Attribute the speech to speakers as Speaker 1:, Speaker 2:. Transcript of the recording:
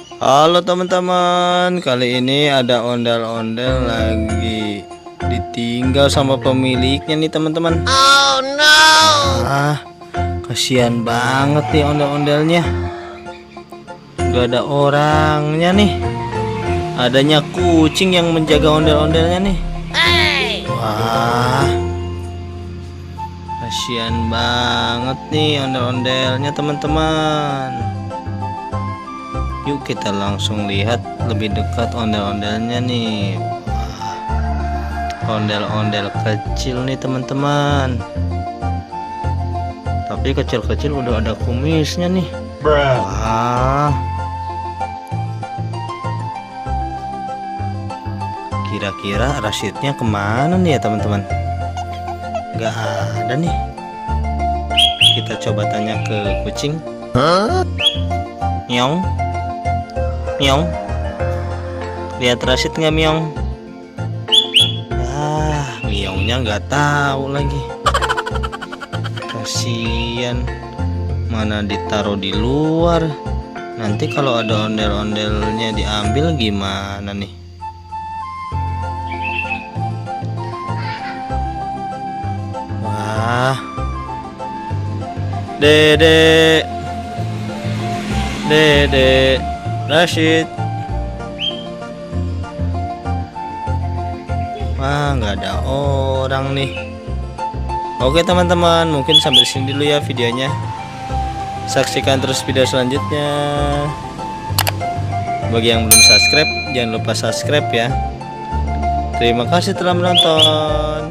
Speaker 1: Halo teman-teman, kali ini ada ondel-ondel lagi ditinggal sama pemiliknya nih teman-teman.
Speaker 2: Oh no.
Speaker 1: Kasihan banget nih ondel-ondelnya. Gak ada orangnya nih. Adanya kucing yang menjaga ondel-ondelnya nih.
Speaker 2: Hey.
Speaker 1: Wah, kasihan banget nih ondel-ondelnya teman-teman. Yuk kita langsung lihat lebih dekat ondel-ondelnya nih. Wah, ondel-ondel kecil nih teman-teman. Tapi kecil-kecil udah ada kumisnya nih. Wah, kira-kira Rasyidnya kemana nih ya teman-teman? Gak ada nih. Kita coba tanya ke kucing. Nyong, Myong, lihat Rasyid nggak Myong? Myongnya nggak tahu lagi. Kasian, mana ditaruh di luar. Nanti kalau ada ondel-ondelnya diambil gimana nih? Wah, Dede, Dede, Rasyid. Wah, nggak ada orang nih. Oke teman-teman, mungkin sampai sini dulu ya videonya. Saksikan terus video selanjutnya. Bagi yang belum subscribe, jangan lupa subscribe ya. Terima kasih telah menonton.